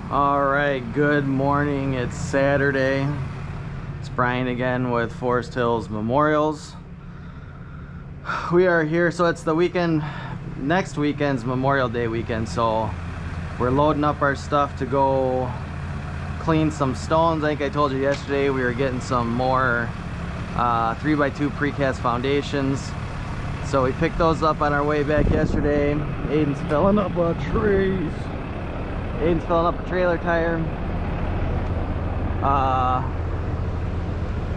All right, good morning. It's Saturday. It's Brian again with Forest Hills Memorials. We are here, so it's the weekend, next weekend's Memorial Day weekend, so we're loading up our stuff to go clean some stones. I think I told you yesterday we were getting some more 3x2 precast foundations. So we picked those up on our way back yesterday. Aiden's filling up a trees. Aiden's filling up a trailer tire.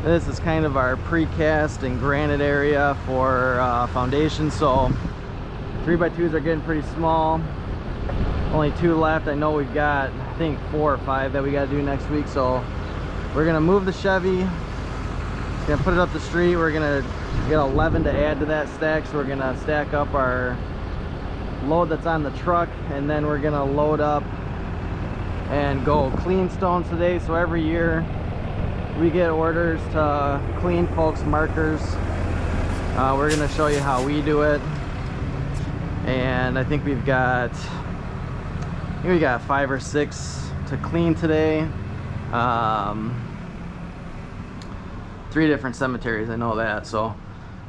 This is kind of our precast and granite area for foundation. So 3x2s are getting pretty small. Only 2 left. I know we've got, I think, 4 or 5 that we got to do next week. So we're gonna move the Chevy. Gonna put it up the street. We're gonna get 11 to add to that stack, so we're gonna stack up our load that's on the truck, and then we're gonna load up and go clean stones today. So every year we get orders to clean folks' markers. We're gonna show you how we do it, and I think we got 5 or 6 to clean today. 3 different cemeteries, I know that. So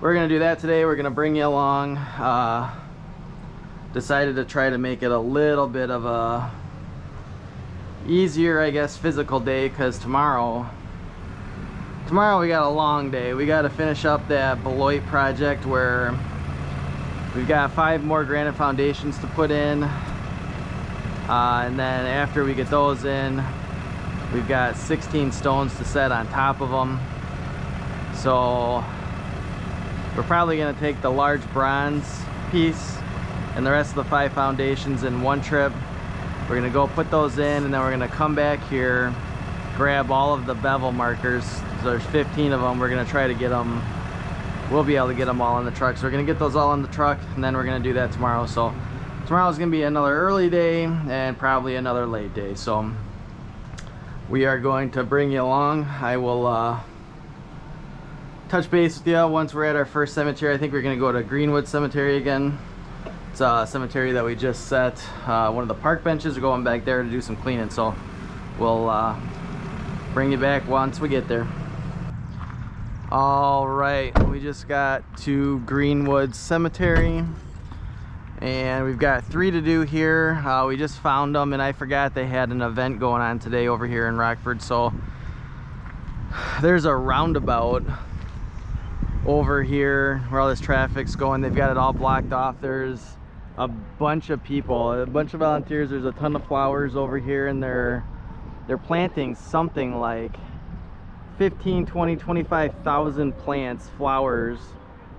we're gonna do that today. We're gonna bring you along. Decided to try to make it a little bit of a easier, I guess, physical day, because tomorrow we got a long day. We got to finish up that Beloit project where we've got 5 more granite foundations to put in, and then after we get those in, we've got 16 stones to set on top of them. So we're probably going to take the large bronze piece and the rest of the 5 foundations in one trip. We're going to go put those in, and then we're going to come back here, grab all of the bevel markers. So there's 15 of them. We're going to try to get them, we'll be able to get them all on the truck. So we're going to get those all on the truck, and then we're going to do that tomorrow. So tomorrow's going to be another early day and probably another late day. So we are going to bring you along. I will touch base with you once we're at our first cemetery. I think we're going to go to Greenwood Cemetery again. It's a cemetery that we just set. One of the park benches are going back there to do some cleaning. So we'll bring you back once we get there. All right, we just got to Greenwood Cemetery, and we've got 3 to do here. We just found them, and I forgot they had an event going on today over here in Rockford. So there's a roundabout over here where all this traffic's going. They've got it all blocked off. There's a bunch of people, a bunch of volunteers. There's a ton of flowers over here, and they're planting something like 15, 20, 25,000 plants. Flowers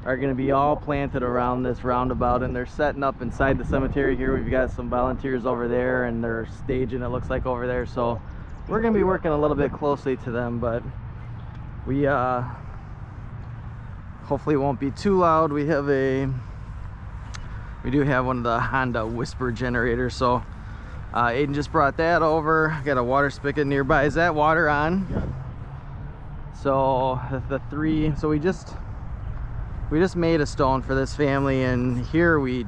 are going to be all planted around this roundabout, and they're setting up inside the cemetery here. We've got some volunteers over there, and they're staging, it looks like, over there. So we're going to be working a little bit closely to them, but we hopefully it won't be too loud. We do have one of the Honda Whisper generators, so Aiden just brought that over. Got a water spigot nearby. Is that water on? Yeah. So the 3, so we just made a stone for this family, and here we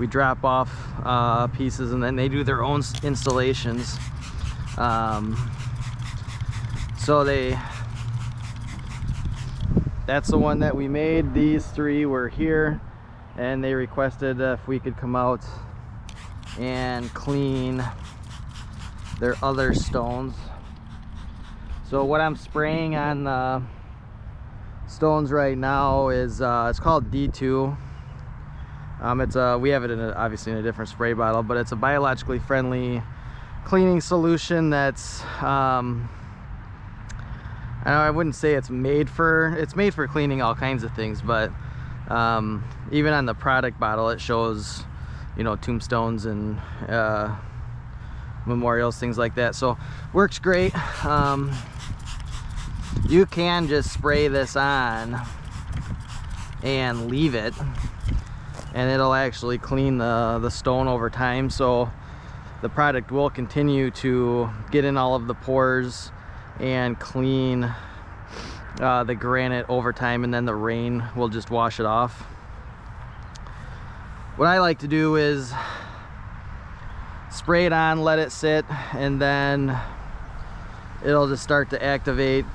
drop off pieces, and then they do their own installations. So that's the one that we made. These 3 were here, and they requested if we could come out and clean their other stones. So what I'm spraying on the stones right now is it's called D2. We have it obviously in a different spray bottle, but it's a biologically friendly cleaning solution that's I wouldn't say it's made for cleaning all kinds of things, but even on the product bottle it shows, you know, tombstones and memorials, things like that. So works great. You can just spray this on and leave it, and it'll actually clean the stone over time. So the product will continue to get in all of the pores and clean the granite over time, and then the rain will just wash it off. What I like to do is, spray it on, let it sit, and then it'll just start to activate.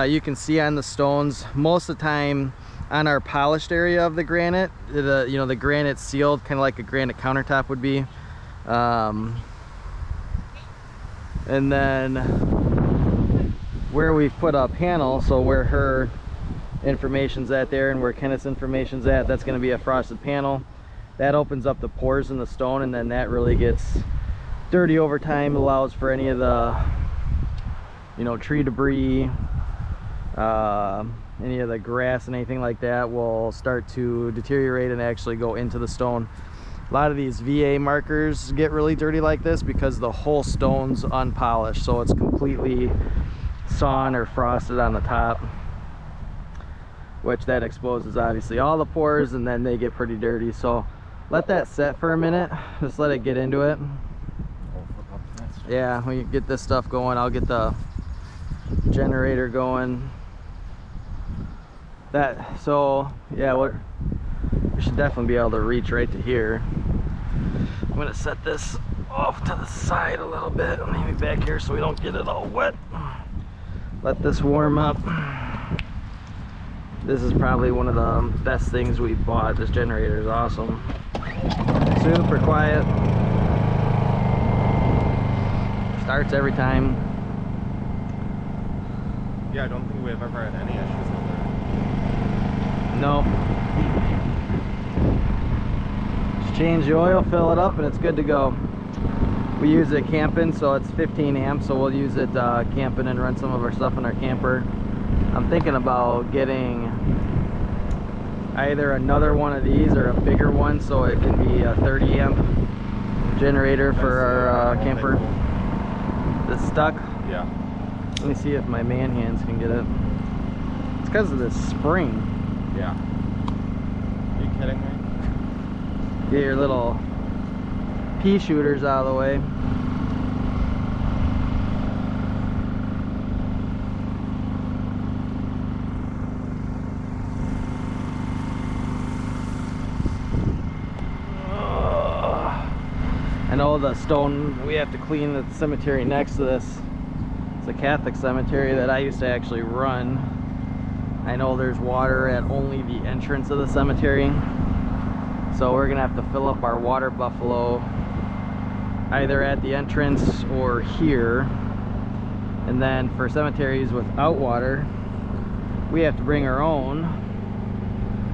You can see on the stones, most of the time on our polished area of the granite, the granite sealed, kind of like a granite countertop would be. And then where we've put a panel, so where her information's at there and where Kenneth's information's at, that's going to be a frosted panel. That opens up the pores in the stone, and then that really gets dirty over time. Allows for any of the tree debris, any of the grass and anything like that will start to deteriorate and actually go into the stone. A lot of these VA markers get really dirty like this because the whole stone's unpolished, so it's completely sawn or frosted on the top, which that exposes obviously all the pores, and then they get pretty dirty. So let that set for a minute, just let it get into it. Yeah, we get this stuff going. I'll get the generator going. So yeah, we should definitely be able to reach right to here. I'm gonna set this off to the side a little bit, maybe back here, so we don't get it all wet. Let this warm up. This is probably one of the best things we bought. This generator is awesome. Super quiet. Starts every time. Yeah, I don't think we've ever had any issues with it. No. Just change the oil, fill it up, and it's good to go. We use it camping, so it's 15 amps, so we'll use it camping and run some of our stuff in our camper. I'm thinking about getting either another one of these or a bigger one, so it can be a 30 amp generator for our camper. It's stuck? Yeah. Let me see if my man hands can get it. It's because of this spring. Yeah. Are you kidding me? Get your little pea shooters out of the way. I know the stone we have to clean at the cemetery next to this. It's a Catholic cemetery that I used to actually run. I know there's water at only the entrance of the cemetery, so we're gonna have to fill up our water buffalo either at the entrance or here. And then for cemeteries without water, we have to bring our own,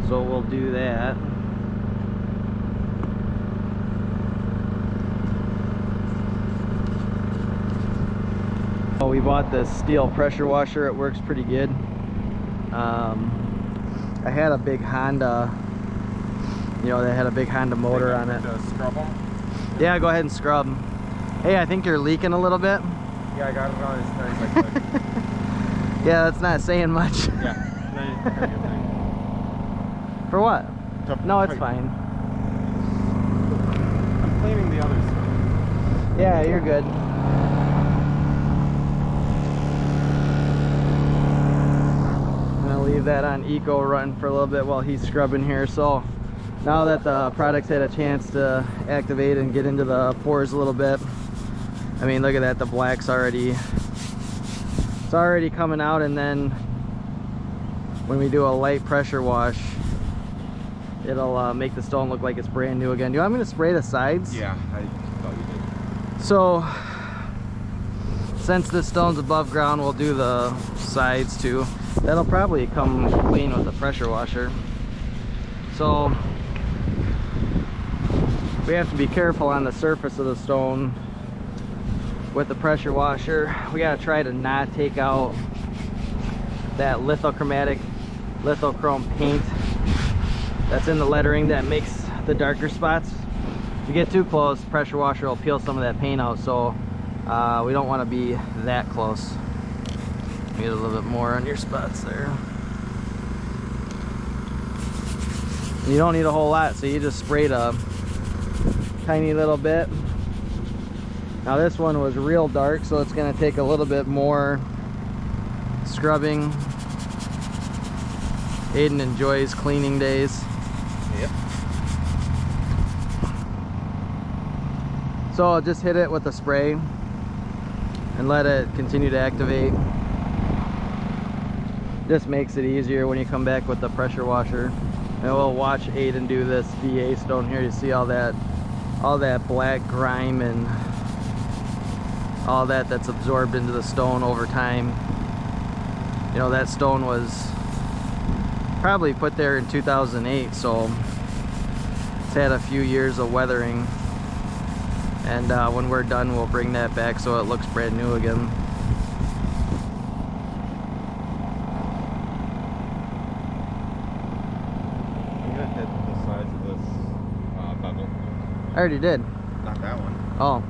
so we'll do that. We bought this steel pressure washer. It works pretty good. I had a big Honda, they had a big Honda motor on it. Scrub them? Yeah, go ahead and scrub. Hey, I think you're leaking a little bit. Yeah, I got it on as tight as I could. Yeah, that's not saying much. Yeah. For what? No, it's fine. I'm cleaning the other stuff. Yeah, you're good. Leave that on eco run for a little bit while he's scrubbing here. So now that the product's had a chance to activate and get into the pores a little bit, I mean, look at that, the black's already coming out. And then when we do a light pressure wash, it'll make the stone look like it's brand new again. Do you want me to spray the sides? Yeah, I thought you did. So since this stone's above ground, we'll do the sides too. That'll probably come clean with the pressure washer. So we have to be careful on the surface of the stone with the pressure washer. We gotta try to not take out that lithochromatic lithochrome paint that's in the lettering that makes the darker spots. If you get too close, the pressure washer will peel some of that paint out, so we don't want to be that close. Get a little bit more on your spots there. You don't need a whole lot, so you just sprayed a tiny little bit. Now this one was real dark, so it's going to take a little bit more scrubbing. Aiden enjoys cleaning days. Yep. So I'll just hit it with a spray and let it continue to activate. Just makes it easier when you come back with the pressure washer. And we'll watch Aiden do this VA stone here. You see all that black grime and all that's absorbed into the stone over time. You know, that stone was probably put there in 2008, so it's had a few years of weathering. And when we're done, we'll bring that back so it looks brand new again. I already did. Not that one. Oh.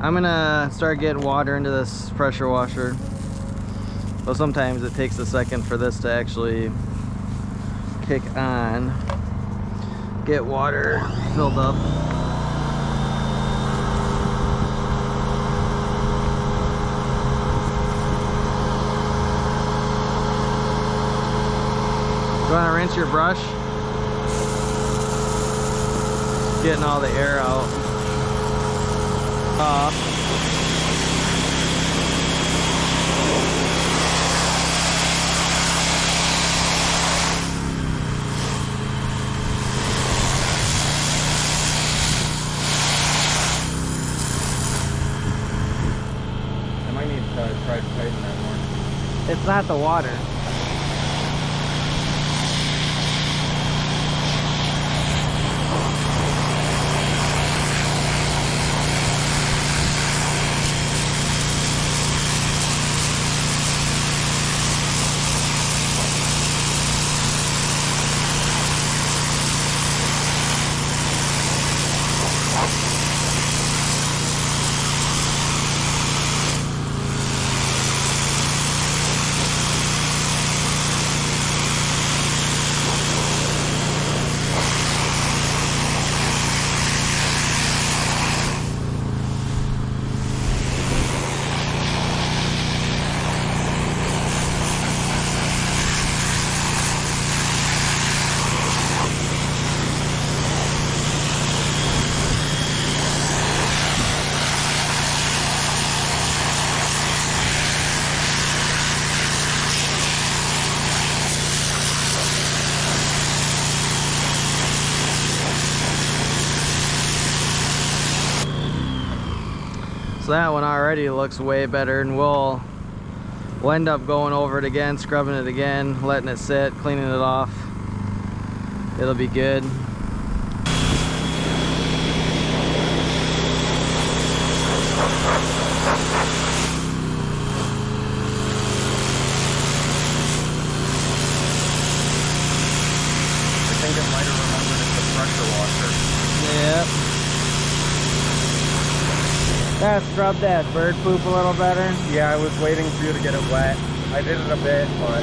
I'm gonna start getting water into this pressure washer. Well, sometimes it takes a second for this to actually kick on. Get water filled up. You wanna rinse your brush? Getting all the air out. I might need to try to tighten that more. It's not the water. So that one already looks way better, and we'll end up going over it again, scrubbing it again, letting it sit, cleaning it off. It'll be good. I think it might have remembered it's a pressure washer. Yep. That scrubbed that bird poop a little better. Yeah, I was waiting for you to get it wet. I did it a bit, but...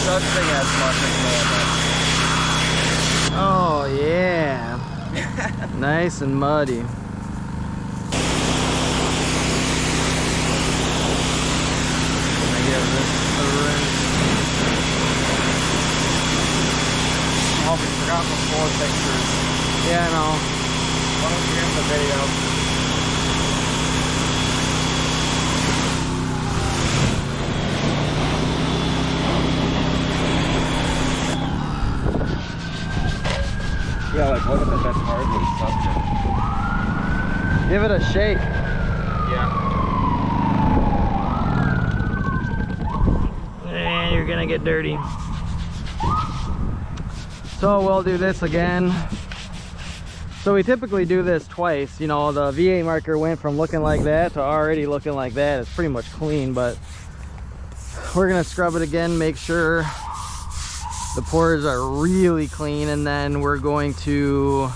Sudsing as much as normal. Oh yeah. Nice and muddy. I give this a rinse. Oh, we forgot the 4 pictures. Yeah, I know. Why don't you end the video? Yeah, like look at that, that's hardly suction. Give it a shake. Yeah. And you're gonna get dirty. So we'll do this again. So we typically do this twice. You know, the VA marker went from looking like that to already looking like that. It's pretty much clean, but we're gonna scrub it again, make sure the pores are really clean, and then we're going to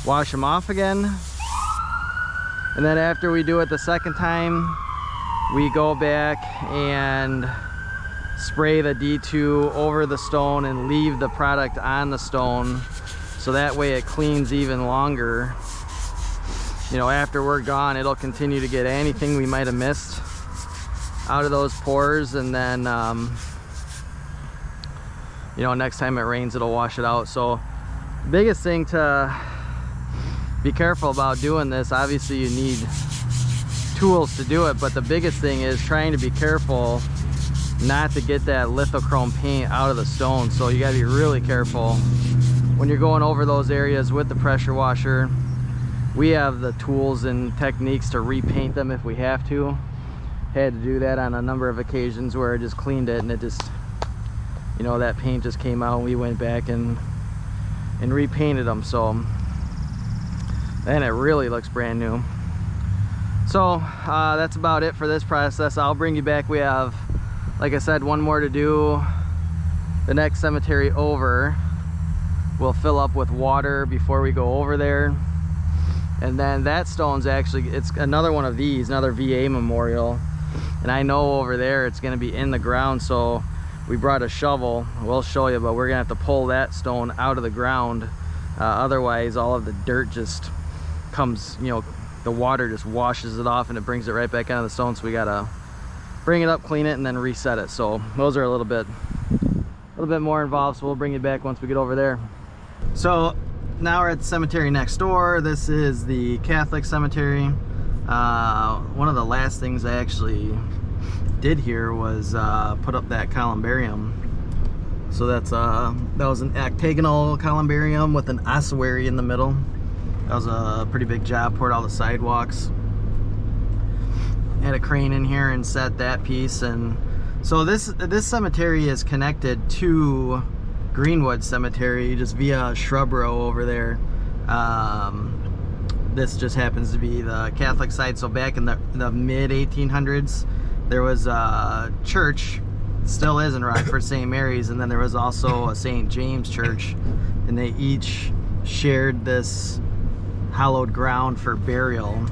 wash them off again. And then after we do it the second time, we go back and spray the D2 over the stone and leave the product on the stone, so that way it cleans even longer. You know, after we're gone, it'll continue to get anything we might have missed out of those pores, and then you know, next time it rains, it'll wash it out. So the biggest thing to be careful about doing this, obviously you need tools to do it, but the biggest thing is trying to be careful not to get that lithochrome paint out of the stone. So you got to be really careful when you're going over those areas with the pressure washer. We have the tools and techniques to repaint them if we have to. Had to do that on a number of occasions where I just cleaned it and it just, you know, that paint just came out, and we went back and repainted them. So then it really looks brand new. So that's about it for this process. I'll bring you back. We have, like I said, one more to do. The next cemetery over, we'll fill up with water before we go over there. And then that stone's actually, it's another one of these, another VA memorial. And I know over there it's gonna be in the ground, so we brought a shovel. We'll show you, but we're gonna have to pull that stone out of the ground. Otherwise, all of the dirt just comes, you know, the water just washes it off and it brings it right back onto the stone. So we gotta bring it up, clean it, and then reset it. So those are a little bit more involved, so we'll bring you back once we get over there. So now we're at the cemetery next door. This is the Catholic cemetery. One of the last things I actually did here was put up that columbarium. So that's that was an octagonal columbarium with an ossuary in the middle. That was a pretty big job. Poured all the sidewalks, had a crane in here and set that piece. And so this cemetery is connected to Greenwood Cemetery just via a shrub row over there. This just happens to be the Catholic side. So back in the mid 1800s, there was a church, still is in Rockford, St. Mary's, and then there was also a St. James church, and they each shared this hallowed ground for burial.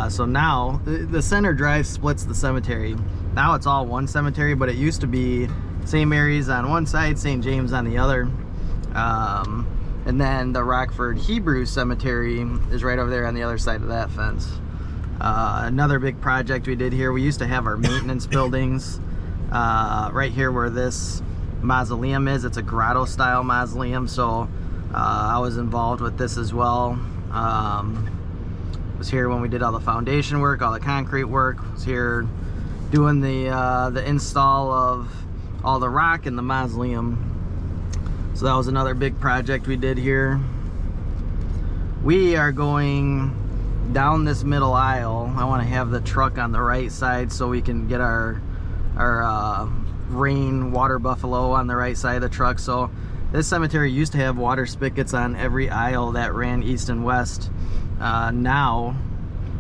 So now the center drive splits the cemetery. Now it's all one cemetery, but it used to be St. Mary's on one side, St. James on the other. And then the Rockford Hebrew Cemetery is right over there on the other side of that fence. Another big project we did here, we used to have our maintenance buildings right here where this mausoleum is. It's a grotto style mausoleum, so I was involved with this as well. Was here when we did all the foundation work, all the concrete work. Was here doing the install of all the rock in the mausoleum. So that was another big project we did here. We are going down this middle aisle. I want to have the truck on the right side so we can get our rain water buffalo on the right side of the truck. So this cemetery used to have water spigots on every aisle that ran east and west. Now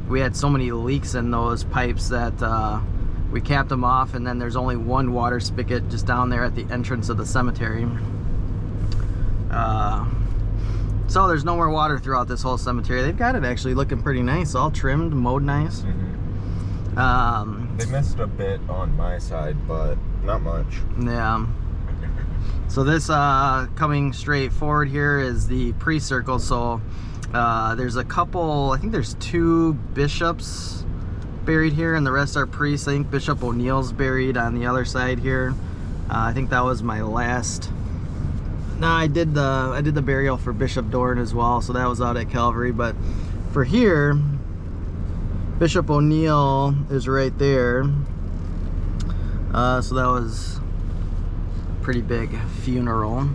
we had so many leaks in those pipes that we capped them off, and then there's only one water spigot just down there at the entrance of the cemetery. So there's no more water throughout this whole cemetery. They've got it actually looking pretty nice, all trimmed, mowed nice. Mm-hmm. They missed a bit on my side, but not much. Yeah. So this coming straight forward here is the priest circle. So there's a couple, I think there's 2 bishops buried here, and the rest are priests. I think Bishop O'Neill's buried on the other side here. I think that was my last. No, I did the burial for Bishop Dorn as well, so that was out at Calvary. But for here, Bishop O'Neill is right there. So that was a pretty big funeral.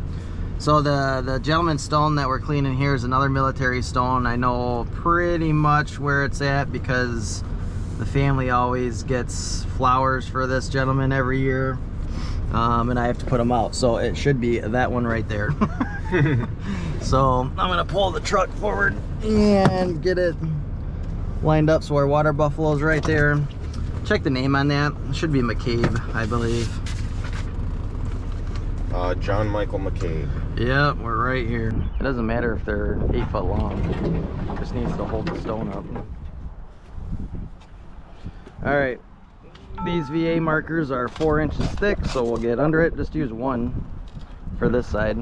So the gentleman's stone that we're cleaning here is another military stone. I know pretty much where it's at because the family always gets flowers for this gentleman every year. And I have to put them out, so it should be that one right there. So I'm gonna pull the truck forward and get it lined up so our water buffalo's right there. Check the name on that. It should be McCabe, I believe. John Michael McCabe. Yep, we're right here. It doesn't matter if they're 8 foot long. It just needs to hold the stone up. All right, these VA markers are 4 inches thick, so we'll get under it. Just use one for this side.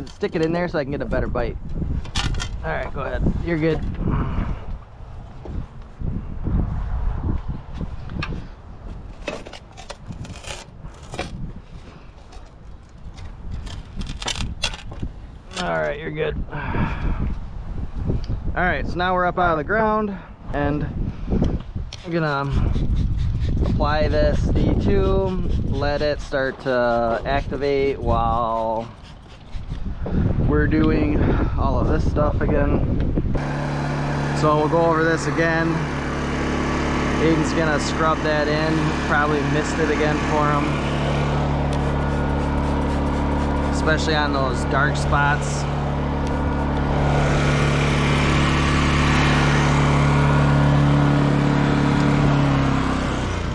Stick it in there so I can get a better bite. All right, go ahead. You're good. All right, you're good. All right, so now we're up out of the ground, and I'm gonna apply this D2, let it start to activate while we're doing all of this stuff again. So we'll go over this again. Aiden's gonna scrub that in, probably missed it again for him, especially on those dark spots.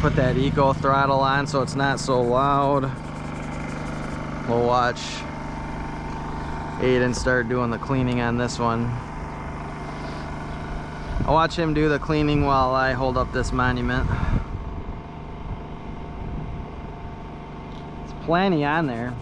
Put that eco throttle on so it's not so loud. We'll watch Aiden start doing the cleaning on this one. I'll watch him do the cleaning while I hold up this monument. There's plenty on there.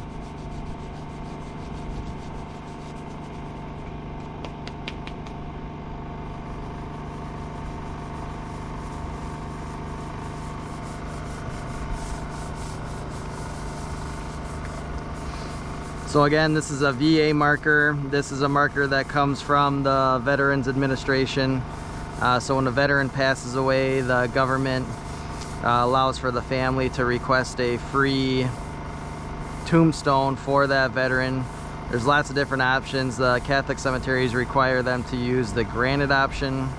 So again, this is a VA marker. This is a marker that comes from the Veterans Administration. So when a veteran passes away, the government allows for the family to request a free tombstone for that veteran. There's lots of different options. The Catholic cemeteries require them to use the granite option.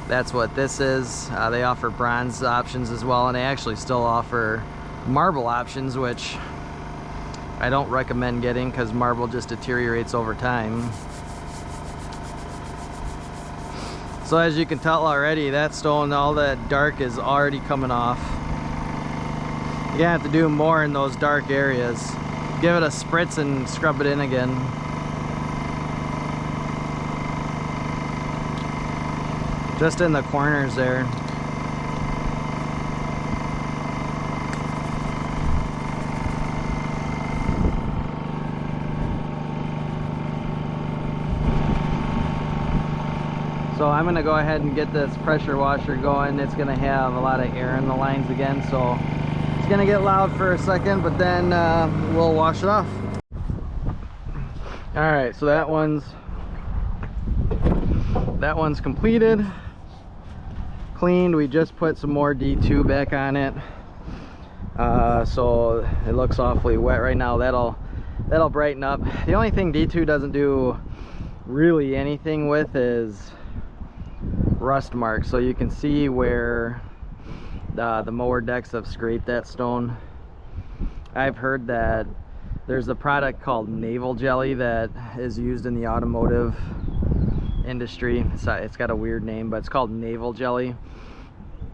That's what this is. They offer bronze options as well, and they actually still offer marble options, which I don't recommend getting because marble just deteriorates over time. So as you can tell already, that stone, all that dark is already coming off. You're gonna have to do more in those dark areas. Give it a spritz and scrub it in again. Just in the corners there. So I'm gonna go ahead and get this pressure washer going. It's gonna have a lot of air in the lines again, so it's gonna get loud for a second, but then we'll wash it off. All right, so that one's completed, cleaned. We just put some more D2 back on it, so it looks awfully wet right now. That'll brighten up. The only thing D2 doesn't do really anything with is rust marks. So you can see where the mower decks have scraped that stone. I've heard that there's a product called navel jelly that is used in the automotive industry. It's got a weird name, but it's called navel jelly.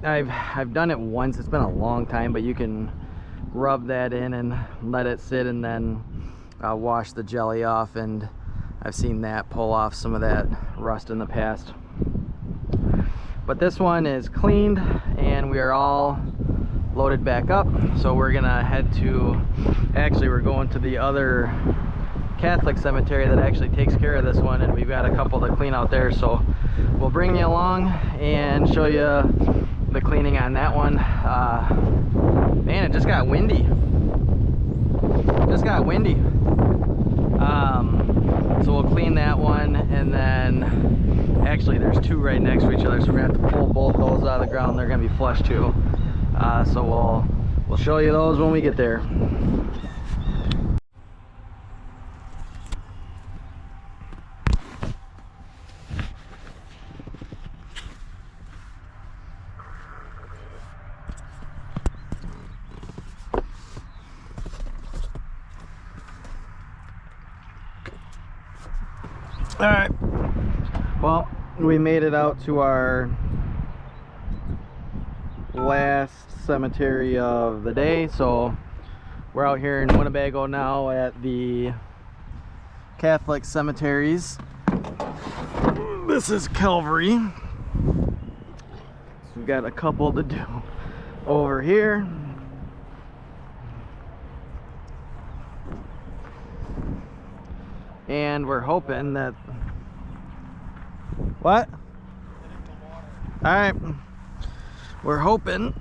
I've done it once. It's been a long time, but you can rub that in and let it sit, and then wash the jelly off, and I've seen that pull off some of that rust in the past. But this one is cleaned and we are all loaded back up. So we're gonna head to, actually we're going to the other Catholic cemetery that actually takes care of this one, and we've got a couple to clean out there. So we'll bring you along and show you the cleaning on that one. Man, it just got windy. So we'll clean that one, and then actually there's two right next to each other, so we're gonna have to pull both those out of the ground. They're gonna be flush too. So we'll show you those when we get there. Alright. Well, we made it out to our last cemetery of the day. So we're out here in Winnebago now at the Catholic cemeteries. This is Calvary. So we've got a couple to do over here. And we're hoping that... What? Alright. We're hoping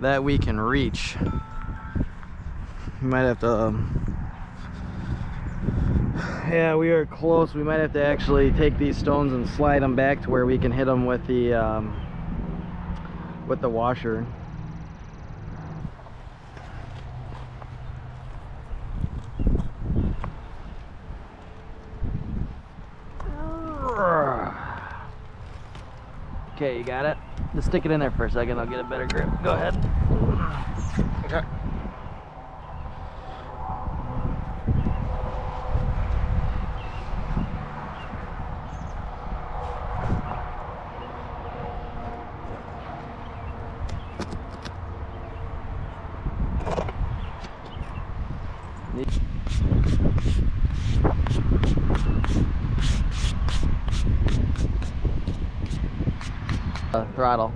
that we can reach. We might have to... yeah, we are close. We might have to actually take these stones and slide them back to where we can hit them with the washer. Okay, you got it? Just stick it in there for a second, I'll get a better grip. Go ahead. Okay. Throttle.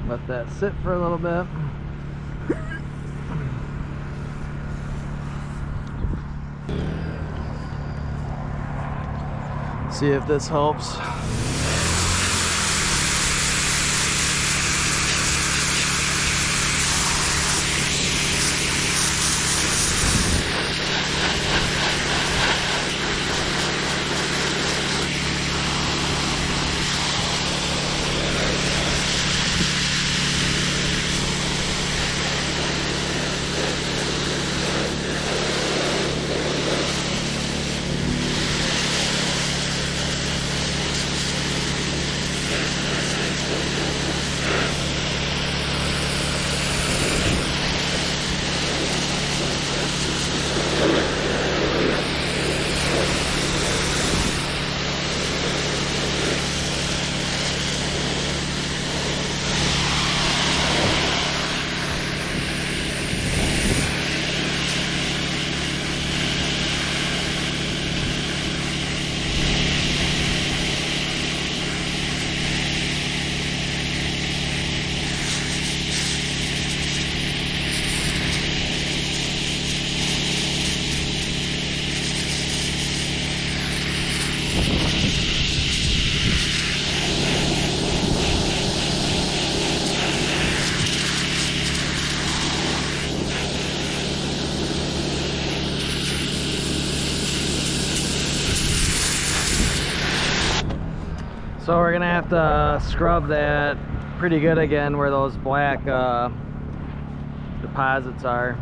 Let that sit for a little bit. See if this helps. So we're gonna have to scrub that pretty good again where those black deposits are.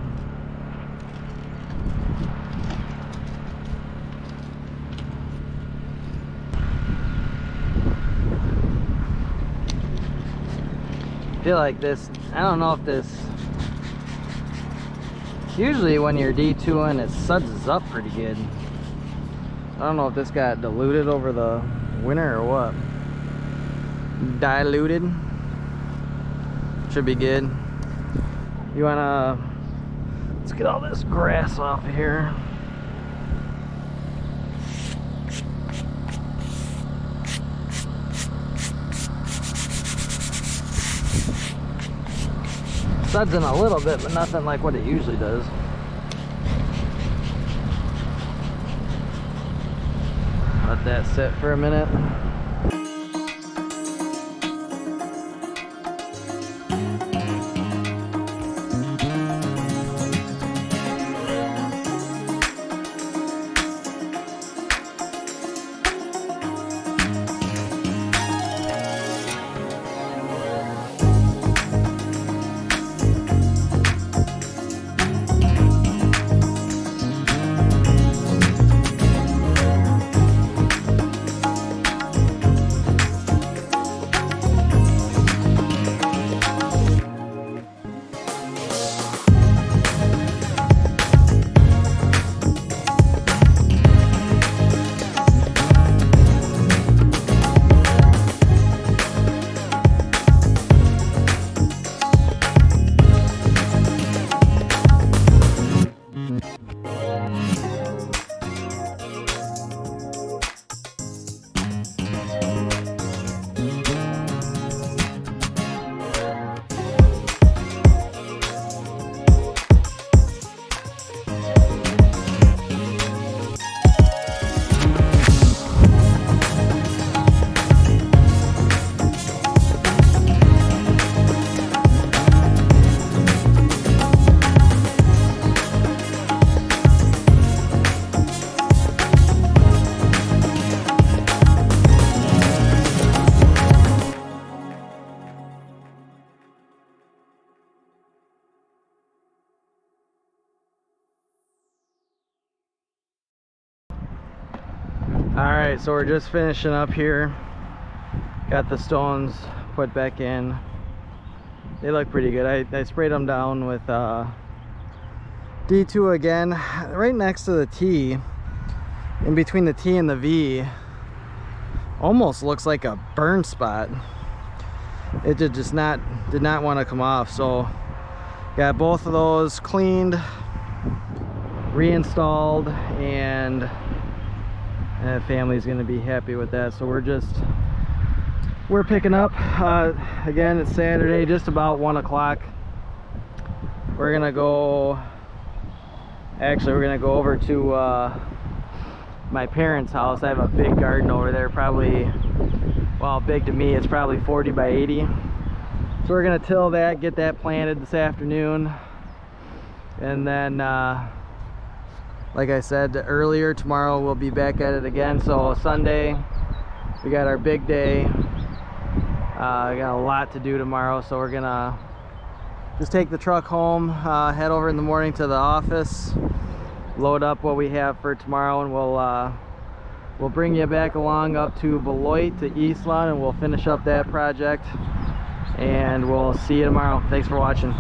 I feel like this, I don't know if this, usually when you're D2ing it suds up pretty good. I don't know if this got diluted over the winter or what. Diluted. Should be good. You wanna, let's get all this grass off of here. Suds in a little bit, but nothing like what it usually does. Let that sit for a minute. Alright, so we're just finishing up here. Got the stones put back in. They look pretty good. I sprayed them down with D2 again. Right next to the T, in between the T and the V, almost looks like a burn spot. It did not want to come off, so got both of those cleaned, reinstalled, and the family's gonna be happy with that. So we're picking up again. It's Saturday, just about 1 o'clock. We're gonna go over to my parents' house. I have a big garden over there, probably, well, big to me, it's probably 40 by 80. So we're gonna till that, get that planted this afternoon, and then like I said earlier, tomorrow we'll be back at it again. So Sunday we got our big day. I got a lot to do tomorrow, so we're gonna just take the truck home, head over in the morning to the office, load up what we have for tomorrow, and we'll bring you back along up to Beloit to Eastlawn, and we'll finish up that project, and we'll see you tomorrow. Thanks for watching.